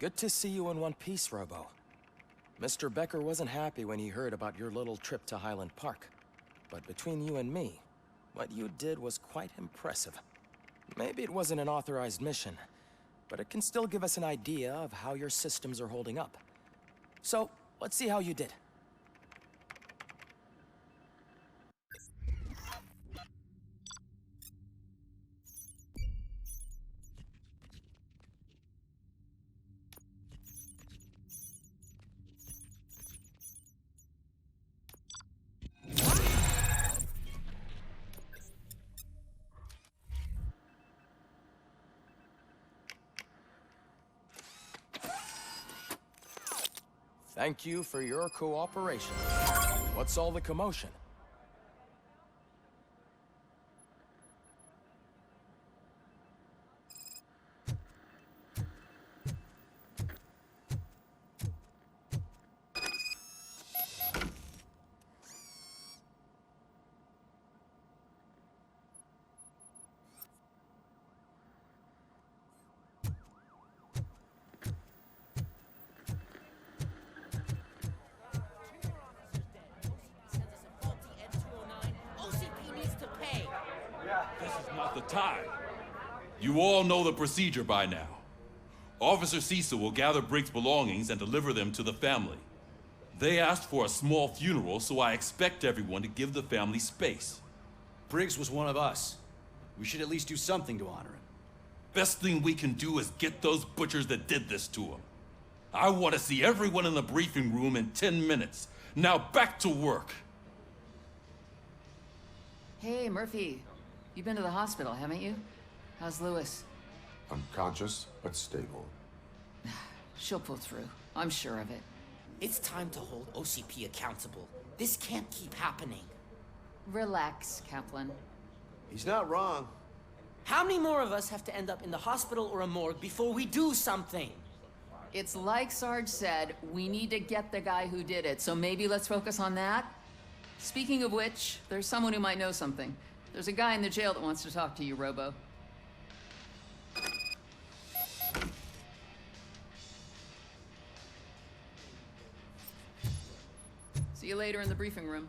Good to see you in one piece, Robo. Mr. Becker wasn't happy when he heard about your little trip to Highland Park. But between you and me, what you did was quite impressive. Maybe it wasn't an authorized mission, but it can still give us an idea of how your systems are holding up. So, let's see how you did. Thank you for your cooperation. What's all the commotion? Not the time. You all know the procedure by now. Officer Cecil will gather Briggs' belongings and deliver them to the family. They asked for a small funeral, so I expect everyone to give the family space. Briggs was one of us. We should at least do something to honor him. Best thing we can do is get those butchers that did this to him. I want to see everyone in the briefing room in 10 minutes. Now back to work. Hey, Murphy. You've been to the hospital, haven't you? How's Lewis? Unconscious, but stable. She'll pull through. I'm sure of it. It's time to hold OCP accountable. This can't keep happening. Relax, Kaplan. He's not wrong. How many more of us have to end up in the hospital or a morgue before we do something? It's like Sarge said, we need to get the guy who did it, so maybe let's focus on that? Speaking of which, there's someone who might know something. There's a guy in the jail that wants to talk to you, Robo. See you later in the briefing room.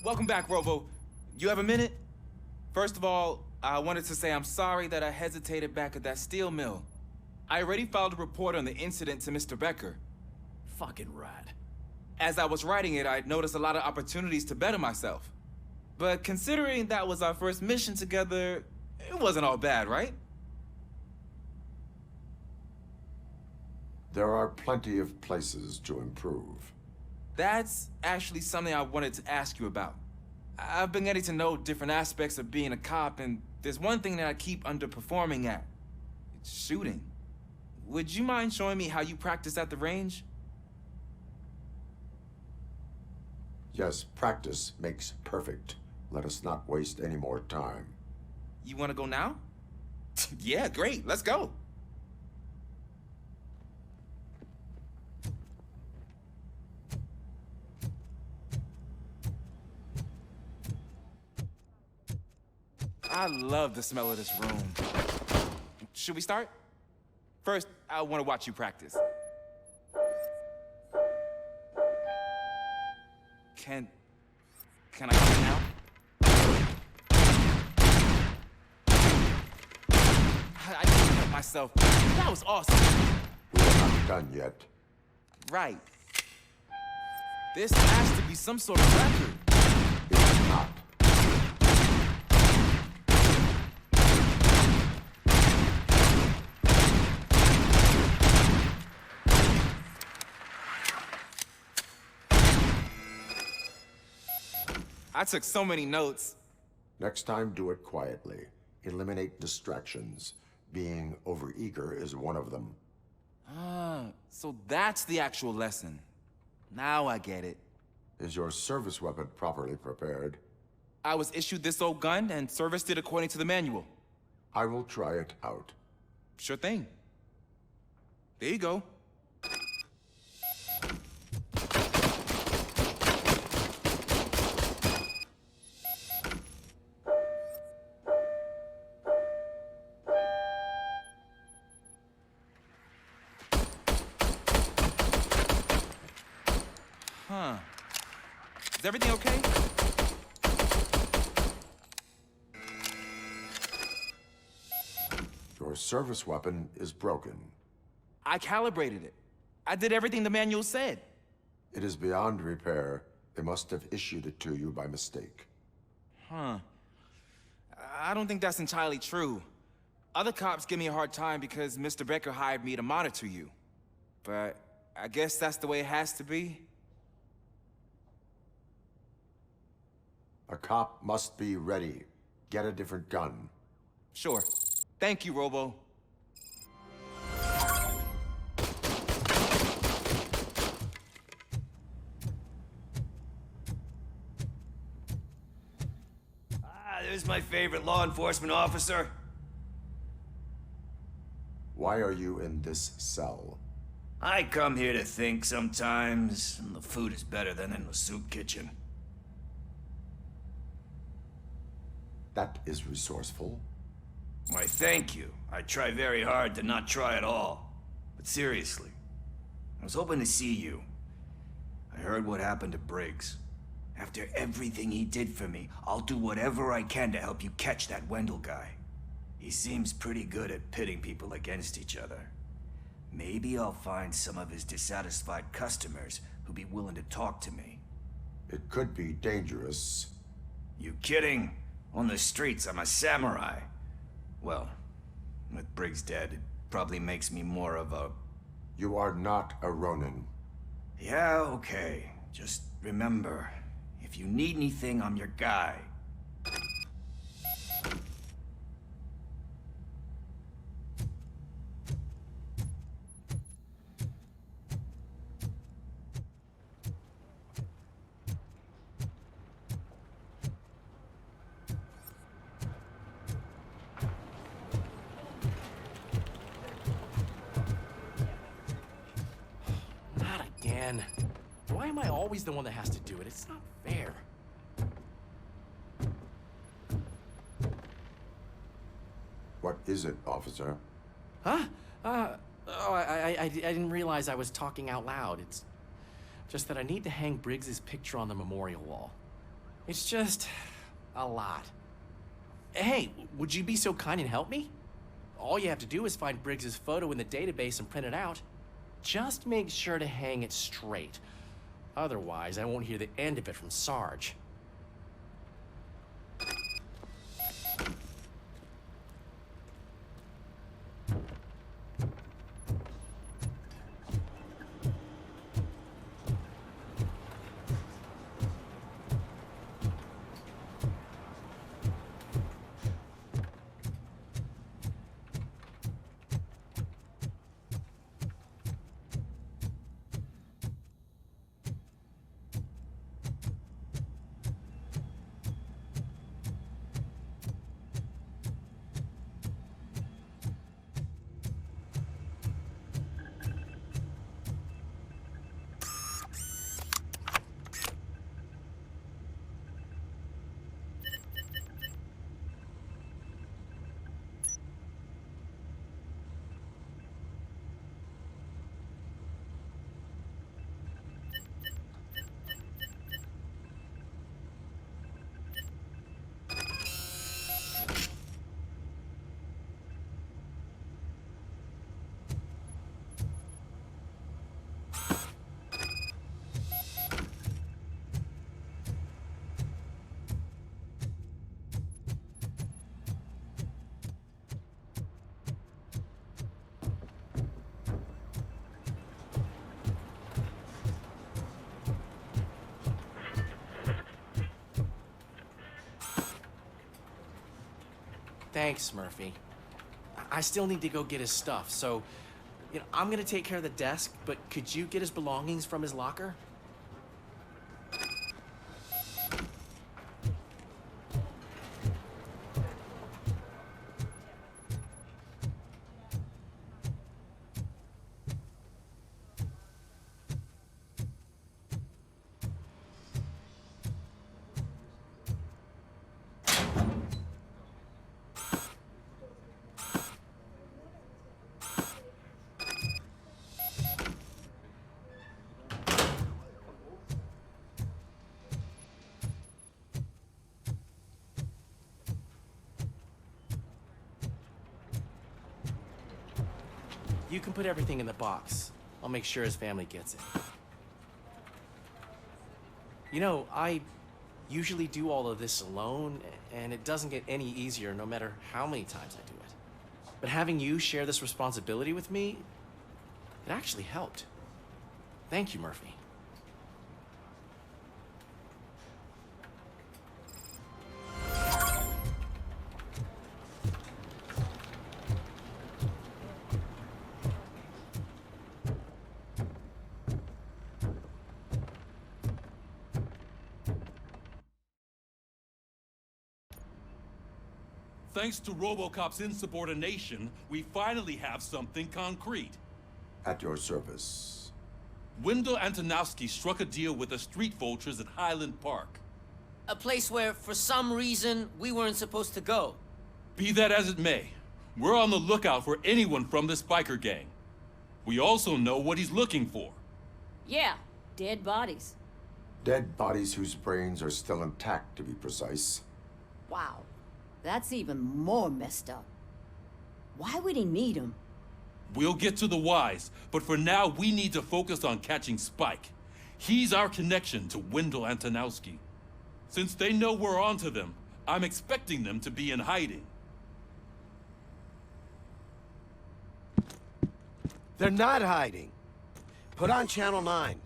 Welcome back, Robo. You have a minute? First of all, I wanted to say I'm sorry that I hesitated back at that steel mill. I already filed a report on the incident to Mr. Becker. Fucking rad. As I was writing it, I noticed a lot of opportunities to better myself. But considering that was our first mission together, it wasn't all bad, right? There are plenty of places to improve. That's actually something I wanted to ask you about. I've been getting to know different aspects of being a cop, and there's one thing that I keep underperforming at. It's shooting. Would you mind showing me how you practice at the range? Yes, practice makes perfect. Let us not waste any more time. You want to go now? Yeah, great. Let's go. I love the smell of this room. Should we start? First, I want to watch you practice. Can I go now? I can't help myself. That was awesome. We are not done yet. Right. This has to be some sort of record. It's not. I took so many notes. Next time, do it quietly. Eliminate distractions. Being overeager is one of them. Ah, so that's the actual lesson. Now I get it. Is your service weapon properly prepared? I was issued this old gun and serviced it according to the manual. I will try it out. Sure thing. There you go. everything okay? Your service weapon is broken. I calibrated it. I did everything the manual said. It is beyond repair. They must have issued it to you by mistake. Huh. I don't think that's entirely true. Other cops give me a hard time because Mr. Becker hired me to monitor you. But I guess that's the way it has to be. A cop must be ready. Get a different gun. Sure. Thank you, Robo. There's my favorite law enforcement officer. Why are you in this cell? I come here to think sometimes, and the food is better than in the soup kitchen. That is resourceful. Why, thank you. I try very hard to not try at all. But seriously, I was hoping to see you. I heard what happened to Briggs. After everything he did for me, I'll do whatever I can to help you catch that Wendell guy. He seems pretty good at pitting people against each other. Maybe I'll find some of his dissatisfied customers who'd be willing to talk to me. It could be dangerous. You kidding? On the streets, I'm a samurai. Well, with Briggs dead, it probably makes me more of a... You are not a Ronin. Yeah, okay. Just remember, if you need anything, I'm your guy. Why am I always the one that has to do it? It's not fair. What is it, officer? Huh? I didn't realize I was talking out loud. It's just that I need to hang Briggs's picture on the memorial wall. It's just a lot. Hey, would you be so kind and help me? All you have to do is find Briggs's photo in the database and print it out. Just make sure to hang it straight. Otherwise, I won't hear the end of it from Sarge. Thanks, Murphy. I still need to go get his stuff, so, I'm gonna take care of the desk, but could you get his belongings from his locker? You can put everything in the box. I'll make sure his family gets it. You know, I usually do all of this alone, and it doesn't get any easier no matter how many times I do it. But having you share this responsibility with me, it actually helped. Thank you, Murphy. Thanks to Robocop's insubordination, we finally have something concrete. At your service. Wendell Antonowski struck a deal with the street vultures at Highland Park. A place where, for some reason, we weren't supposed to go. Be that as it may, we're on the lookout for anyone from this biker gang. We also know what he's looking for. Yeah, dead bodies. Dead bodies whose brains are still intact, to be precise. Wow, that's even more messed up. Why would he need them? We'll get to the whys, but for now we need to focus on catching Spike. He's our connection to Wendell Antonowski. Since they know we're onto them, I'm expecting them to be in hiding. They're not hiding. Put on Channel 9.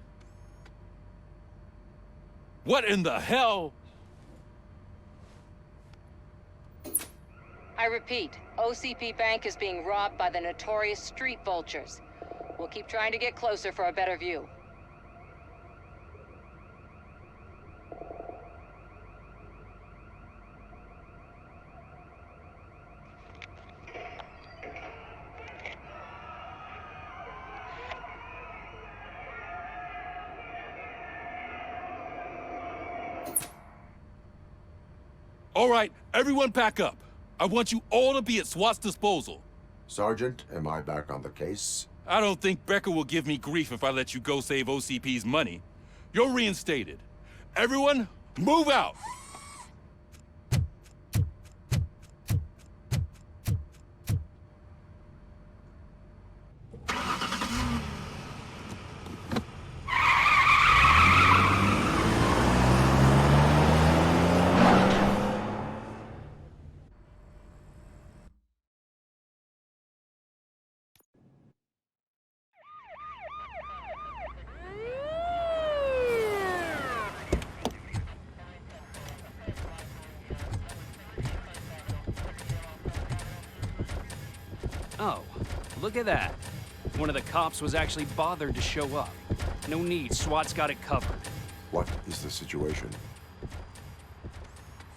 What in the hell? I repeat, OCP Bank is being robbed by the notorious street vultures. We'll keep trying to get closer for a better view. All right, everyone pack up. I want you all to be at SWAT's disposal. Sergeant, am I back on the case? I don't think Becker will give me grief if I let you go save OCP's money. You're reinstated. Everyone, move out! Oh, look at that. One of the cops was actually bothered to show up. No need, SWAT's got it covered. What is the situation?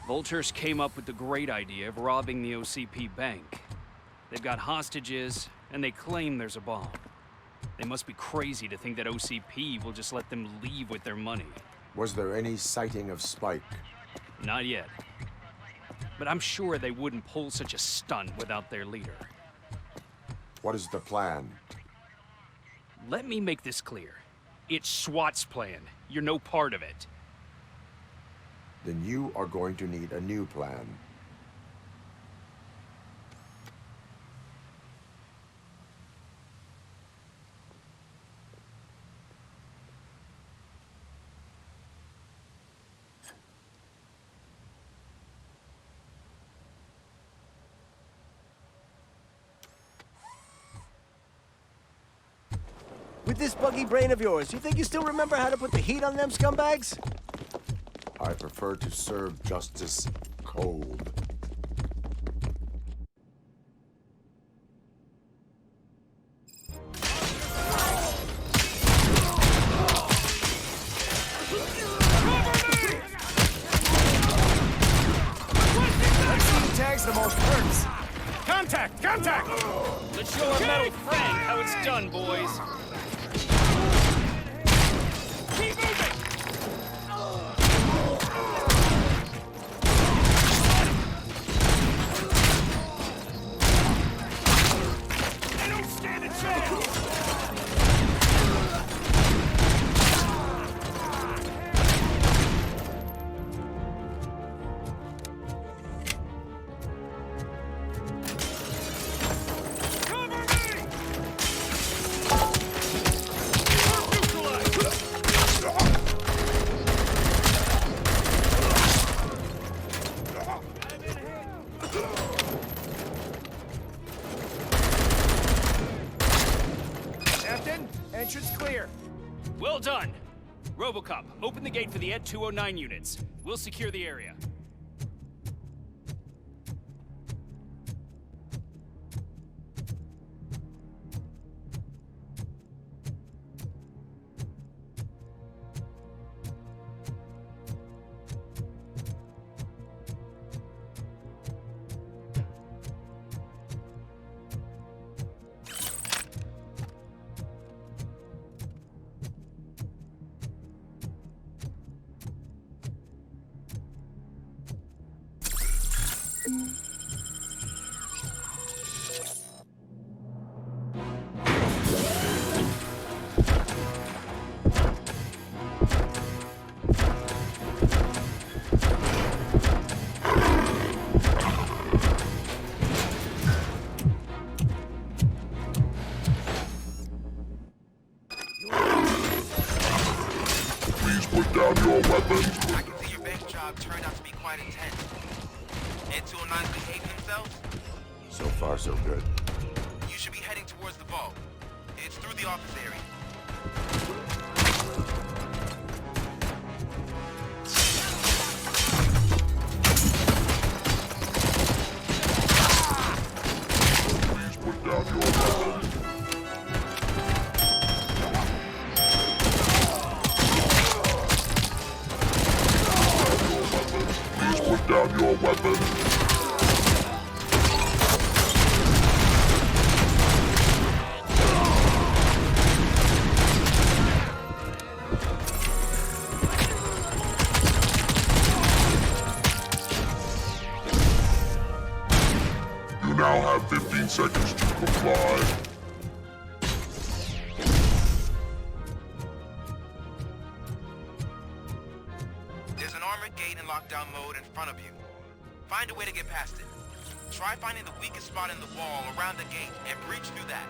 Vultures came up with the great idea of robbing the OCP bank. They've got hostages, and they claim there's a bomb. They must be crazy to think that OCP will just let them leave with their money. Was there any sighting of Spike? Not yet. But I'm sure they wouldn't pull such a stunt without their leader. What is the plan? Let me make this clear. It's SWAT's plan. You're no part of it. Then you are going to need a new plan. With this buggy brain of yours, you think you still remember how to put the heat on them scumbags? I prefer to serve justice cold. Tags the most hurts. Contact! Contact! Let's show our metal friend how it's done, boys. Keep moving! I don't stand a chance! Entrance clear. Well done. Robocop, open the gate for the Ed 209 units. We'll secure the area. down your weapons. I can see your bank job turned out to be quite intense. Ed 209's behaving themselves? So far, so good. You should be heading towards the vault. It's through the office area. Please put down your weapons. Please put down your weapons. You now have 15 seconds to comply. There's an armored gate in lockdown mode in front of you. Find a way to get past it. Try finding the weakest spot in the wall around the gate and breach through that.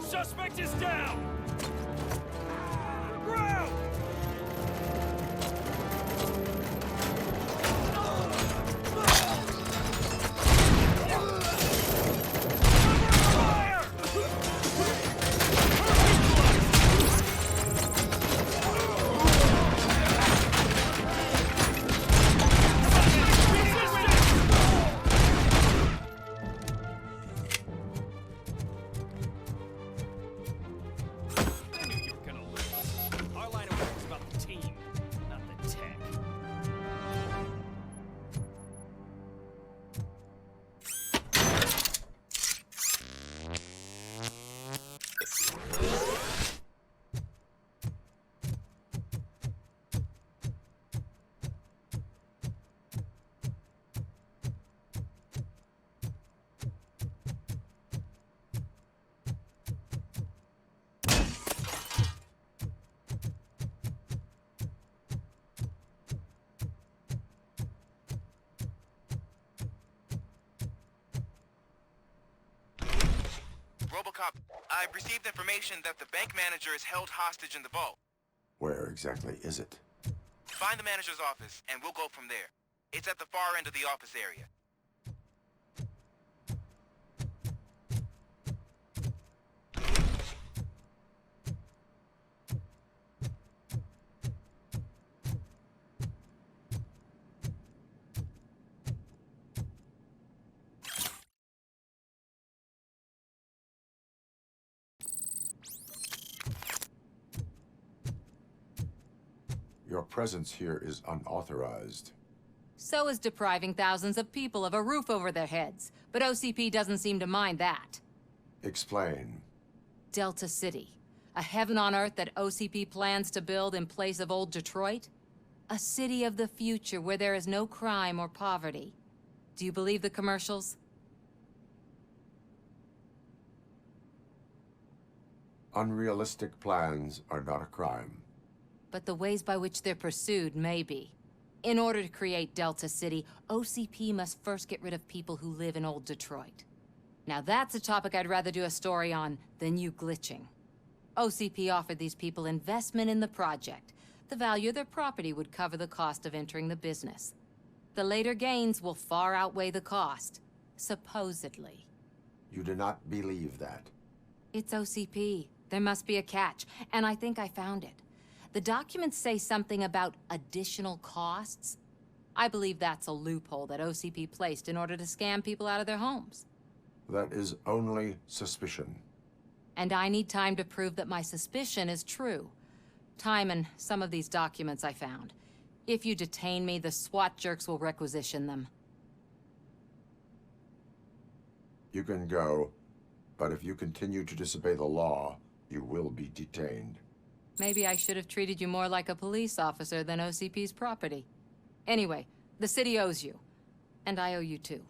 Suspect is down! Ground! Robocop, I've received information that the bank manager is held hostage in the vault. Where exactly is it? Find the manager's office, and we'll go from there. It's at the far end of the office area. Your presence here is unauthorized. So is depriving thousands of people of a roof over their heads. But OCP doesn't seem to mind that. Explain. Delta City. A heaven on earth that OCP plans to build in place of old Detroit? A city of the future where there is no crime or poverty. Do you believe the commercials? Unrealistic plans are not a crime. But the ways by which they're pursued may be. In order to create Delta City, OCP must first get rid of people who live in old Detroit. Now that's a topic I'd rather do a story on than you glitching. OCP offered these people investment in the project. The value of their property would cover the cost of entering the business. The later gains will far outweigh the cost, supposedly. You do not believe that. It's OCP. There must be a catch, and I think I found it. The documents say something about additional costs. I believe that's a loophole that OCP placed in order to scam people out of their homes. That is only suspicion. And I need time to prove that my suspicion is true. Time and some of these documents I found. If you detain me, the SWAT jerks will requisition them. You can go, but if you continue to disobey the law, you will be detained. Maybe I should have treated you more like a police officer than OCP's property. Anyway, the city owes you. And I owe you too.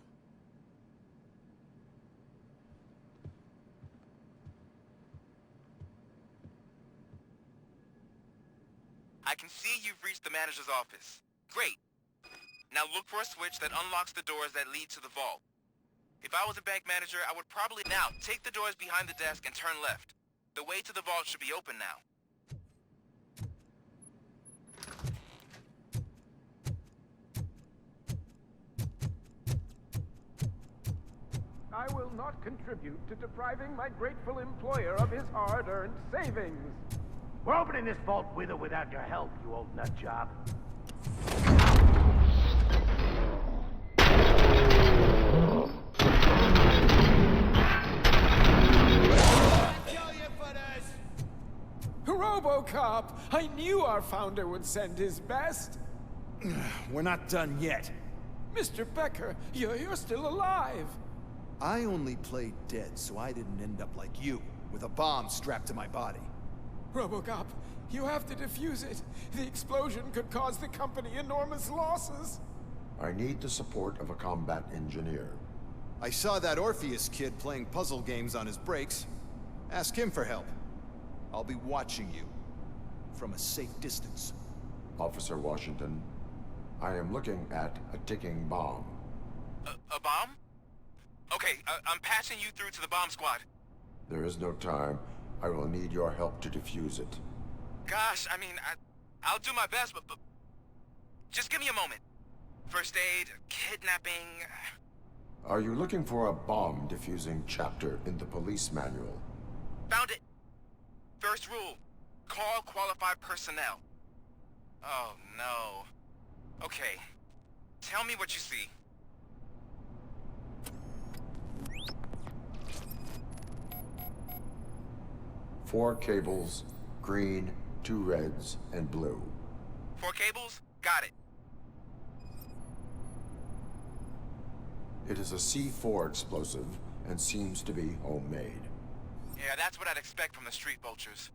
I can see you've reached the manager's office. Great. Now look for a switch that unlocks the doors that lead to the vault. If I was a bank manager, I would probably now take the doors behind the desk and turn left. The way to the vault should be open now. I will not contribute to depriving my grateful employer of his hard-earned savings. We're opening this vault with or without your help, you old nutjob. Robocop! I knew our founder would send his best. We're not done yet. Mr. Becker, you're still alive. I only played dead so I didn't end up like you, with a bomb strapped to my body. Robocop, you have to defuse it. The explosion could cause the company enormous losses. I need the support of a combat engineer. I saw that Orpheus kid playing puzzle games on his breaks. Ask him for help. I'll be watching you. From a safe distance. Officer Washington, I am looking at a ticking bomb. A bomb? Okay, I'm passing you through to the bomb squad. There is no time. I will need your help to defuse it. Gosh, I mean, I'll do my best, but just give me a moment. First aid, kidnapping... Are you looking for a bomb defusing chapter in the police manual? Found it! First rule, call qualified personnel. Oh, no. Okay, tell me what you see. Four cables, green, 2 reds, and blue. 4 cables? Got it. It is a C4 explosive and seems to be homemade. Yeah, that's what I'd expect from the street vultures.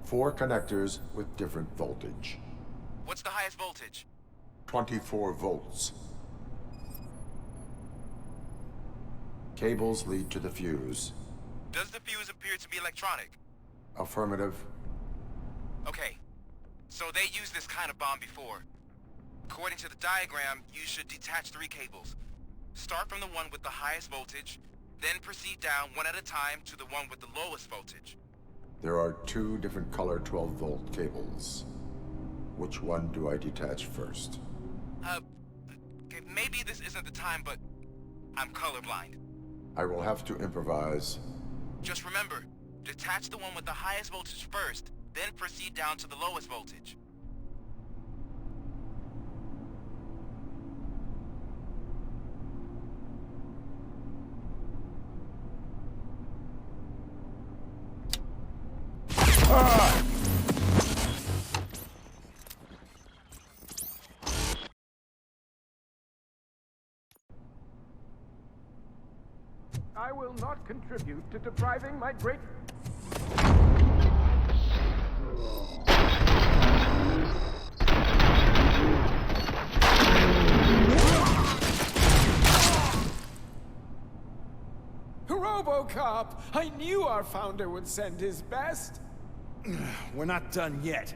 4 connectors with different voltage. What's the highest voltage? 24 volts. Cables lead to the fuse. Does the fuse appear to be electronic? Affirmative. Okay, so they used this kind of bomb before. According to the diagram, you should detach 3 cables. Start from the one with the highest voltage, then proceed down one at a time to the one with the lowest voltage. There are two different color 12-volt cables. Which one do I detach first? Okay, maybe this isn't the time, but I'm colorblind. I will have to improvise. Just remember, detach the one with the highest voltage first, then proceed down to the lowest voltage. I will not contribute to depriving my great... Robocop! I knew our founder would send his best. We're not done yet.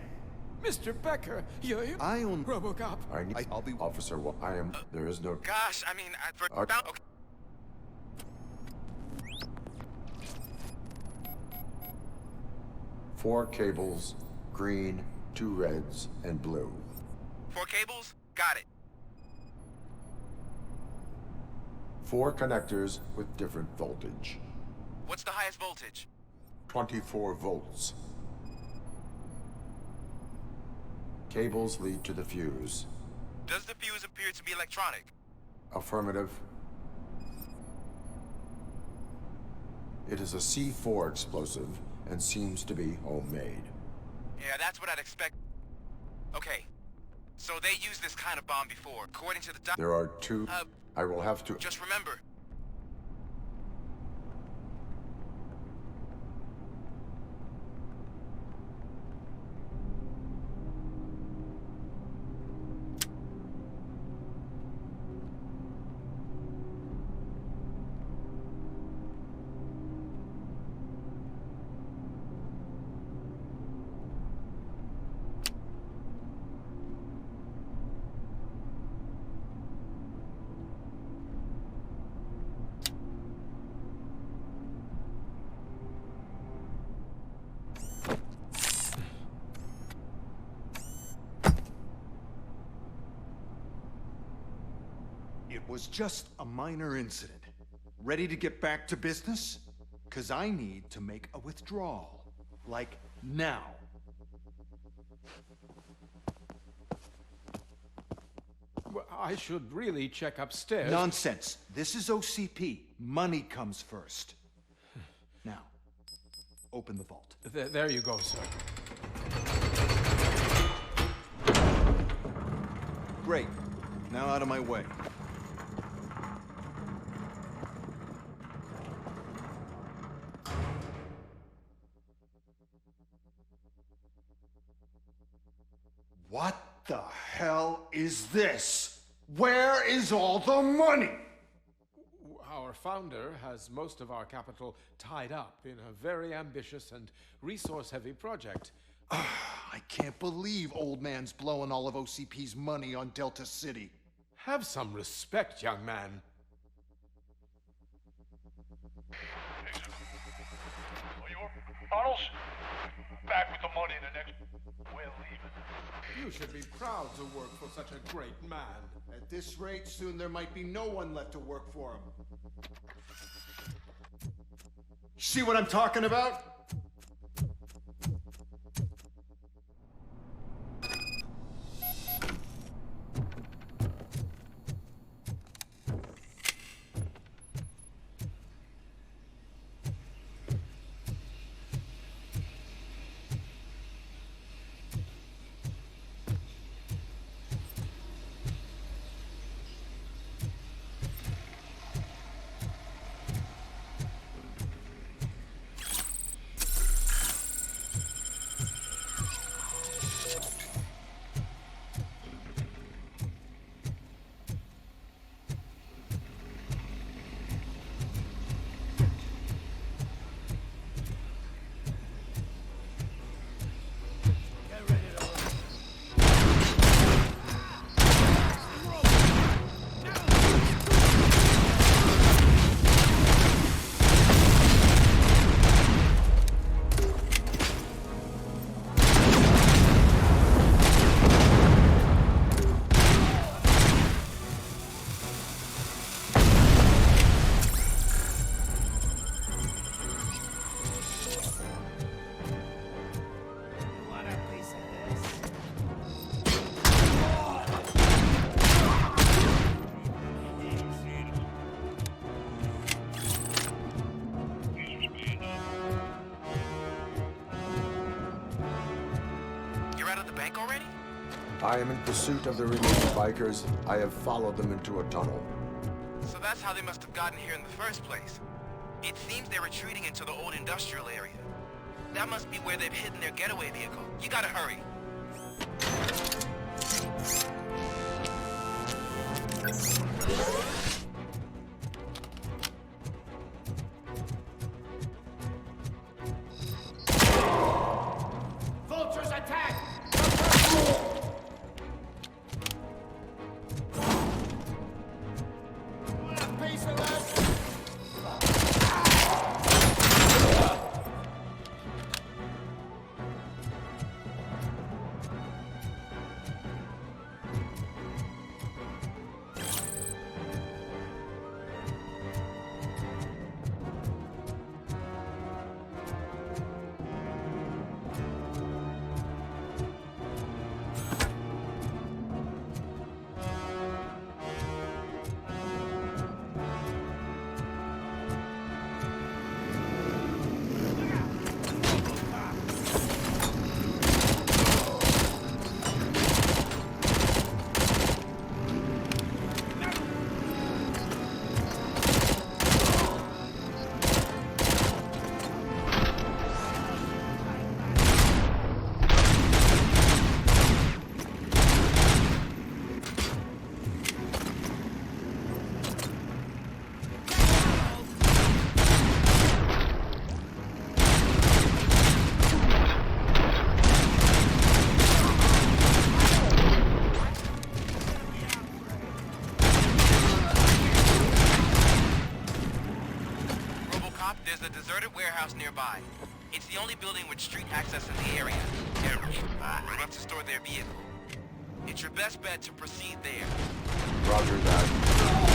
Mr. Becker, you... I own... Robocop. I'll be... Officer, I am... There is no... Gosh, I mean, okay. 4 cables, green, 2 reds, and blue. 4 cables? Got it. 4 connectors with different voltage. What's the highest voltage? 24 volts. Cables lead to the fuse. Does the fuse appear to be electronic? Affirmative. It is a C4 explosive and seems to be homemade. Yeah, that's what I'd expect. Okay. So they used this kind of bomb before. According to the There are 2... I will have to... Just remember. It was just a minor incident. Ready to get back to business? 'Cause I need to make a withdrawal. Like, now. Well, I should really check upstairs. Nonsense. This is OCP. Money comes first. Now, open the vault. There you go, sir. Great. Now out of my way. What the hell is this? Where is all the money? Our founder has most of our capital tied up in a very ambitious and resource-heavy project. I can't believe old man's blowing all of OCP's money on Delta City. Have some respect, young man. Arnold's back with the money in the next... We're leaving. You should be proud to work for such a great man. At this rate, soon there might be no one left to work for him. See what I'm talking about? I am in pursuit of the remaining bikers. I have followed them into a tunnel. So that's how they must have gotten here in the first place. It seems they're retreating into the old industrial area. That must be where they've hidden their getaway vehicle. You gotta hurry. Vultures attack! Piece of us! There's a deserted warehouse nearby. It's the only building with street access in the area. Enough to store their vehicle. It's your best bet to proceed there. Roger that.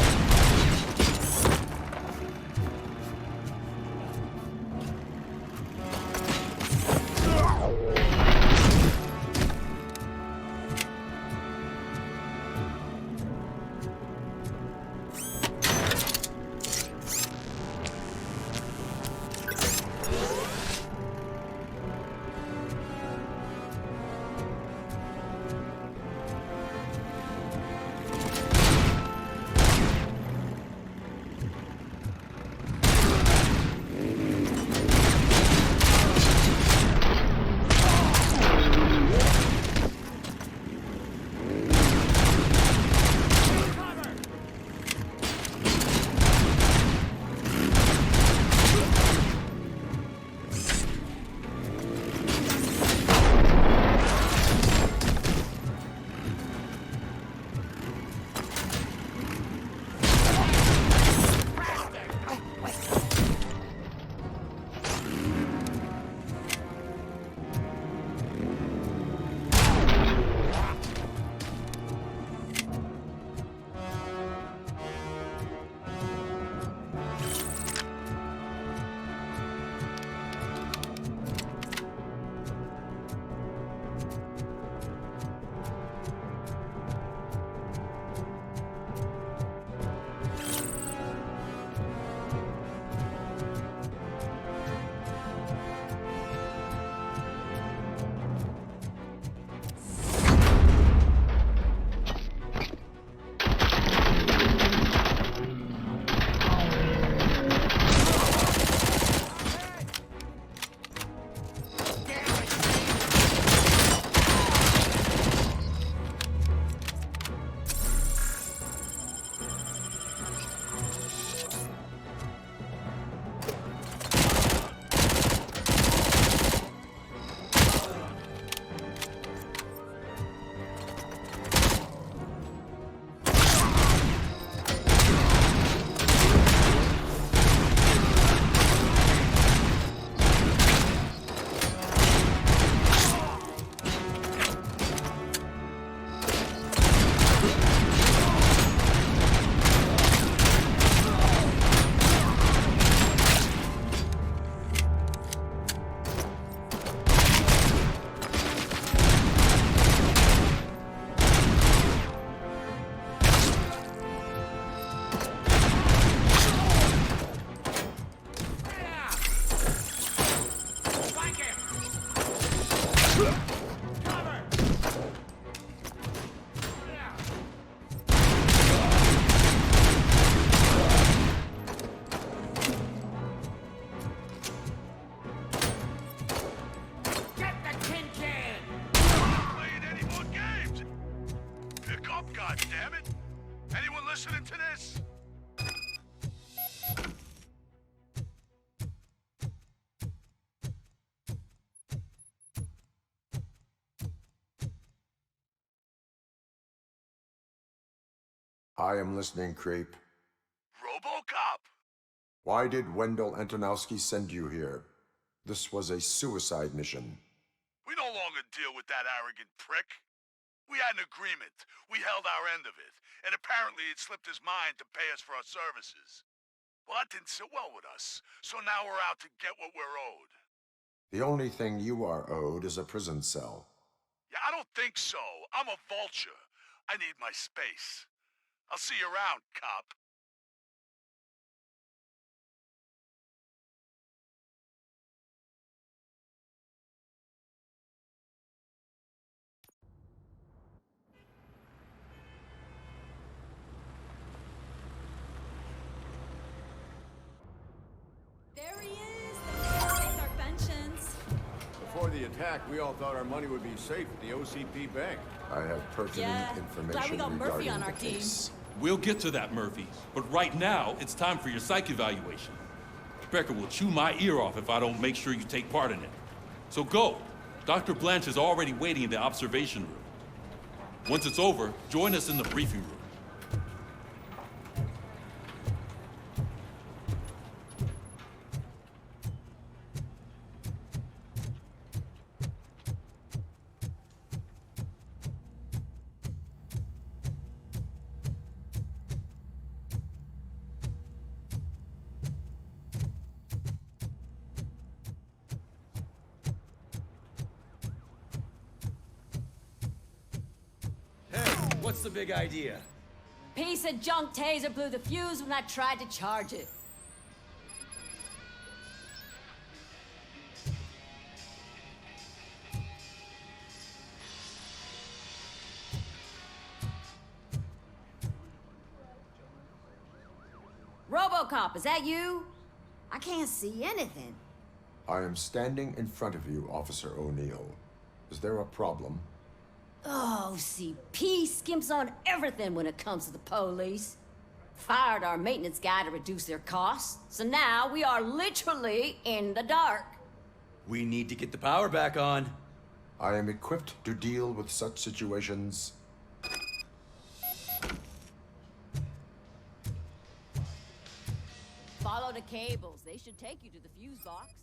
I am listening, creep. Robocop! Why did Wendell Antonowski send you here? This was a suicide mission. We no longer deal with that arrogant prick. We had an agreement. We held our end of it. And apparently it slipped his mind to pay us for our services. Well, that didn't sit well with us. So now we're out to get what we're owed. The only thing you are owed is a prison cell. Yeah, I don't think so. I'm a vulture. I need my space. I'll see you around, cop. There he is! Take our pensions. Before the attack, we all thought our money would be safe at the OCP bank. I have pertinent information glad we got Murphy regarding on our the team. case. We'll get to that, Murphy. But right now, it's time for your psych evaluation. Becker will chew my ear off if I don't make sure you take part in it. So go. Dr. Blanche is already waiting in the observation room. Once it's over, join us in the briefing room. What's the big idea? Piece of junk taser blew the fuse when I tried to charge it. Robocop, is that you? I can't see anything. I am standing in front of you, Officer O'Neill. Is there a problem? Oh, OCP skimps on everything when it comes to the police. Fired our maintenance guy to reduce their costs, so now we are literally in the dark. We need to get the power back on. I am equipped to deal with such situations. Follow the cables. They should take you to the fuse box.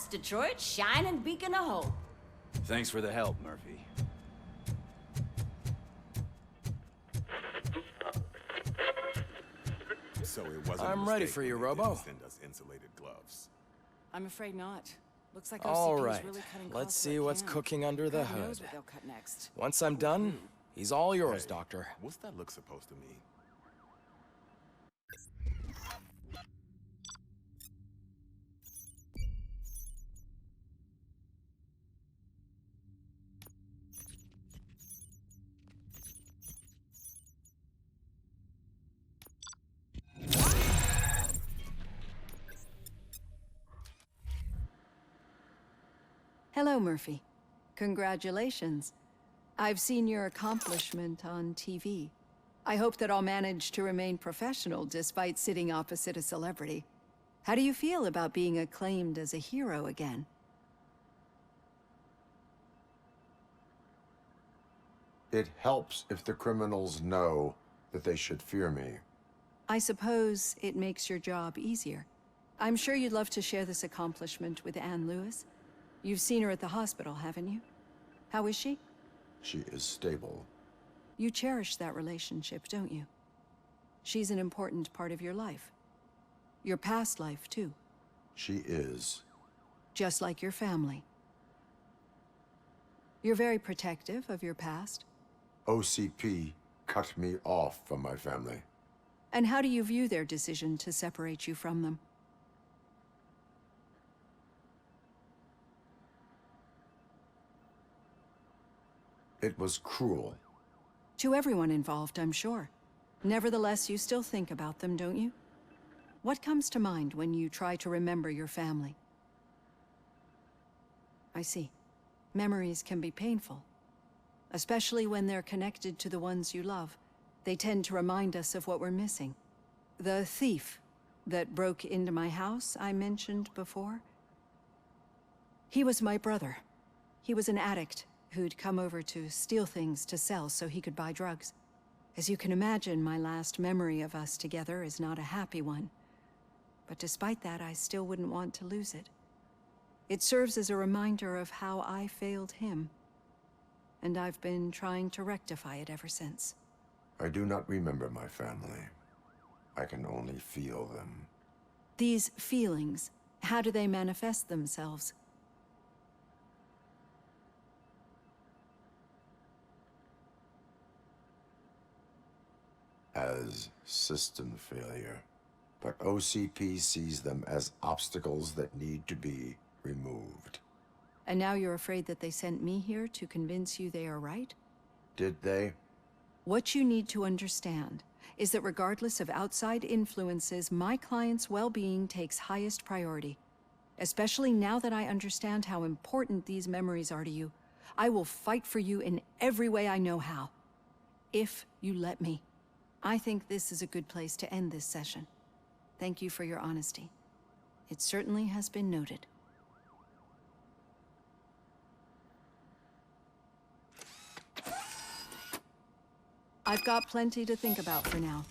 Detroit's shining beacon of hope. Thanks for the help, Murphy. So it wasn't I'm ready for you, Robo. Send us insulated gloves. I'm afraid not. Looks like All OCP is right, really cutting let's costs see where it what's can. cooking under the God knows hood. what they'll cut next. Once I'm done, he's all yours, Hey, Doctor. What's that look supposed to mean? Hello, Murphy. Congratulations. I've seen your accomplishment on TV. I hope that I'll manage to remain professional despite sitting opposite a celebrity. How do you feel about being acclaimed as a hero again? It helps if the criminals know that they should fear me. I suppose it makes your job easier. I'm sure you'd love to share this accomplishment with Anne Lewis. You've seen her at the hospital, haven't you? How is she? She is stable. You cherish that relationship, don't you? She's an important part of your life. Your past life, too. She is. Just like your family. You're very protective of your past. OCP cut me off from my family. And how do you view their decision to separate you from them? It was cruel. To everyone involved, I'm sure. Nevertheless, you still think about them, don't you? What comes to mind when you try to remember your family? I see. Memories can be painful. Especially when they're connected to the ones you love. They tend to remind us of what we're missing. The thief that broke into my house I mentioned before? He was my brother. He was an addict who'd come over to steal things to sell so he could buy drugs. As you can imagine, my last memory of us together is not a happy one. But despite that, I still wouldn't want to lose it. It serves as a reminder of how I failed him. And I've been trying to rectify it ever since. I do not remember my family. I can only feel them. These feelings, how do they manifest themselves? As system failure. But OCP sees them as obstacles that need to be removed. And now you're afraid that they sent me here to convince you they are right? Did they? What you need to understand is that regardless of outside influences, my client's well-being takes highest priority. Especially now that I understand how important these memories are to you. I will fight for you in every way I know how. If you let me. I think this is a good place to end this session. Thank you for your honesty. It certainly has been noted. I've got plenty to think about for now.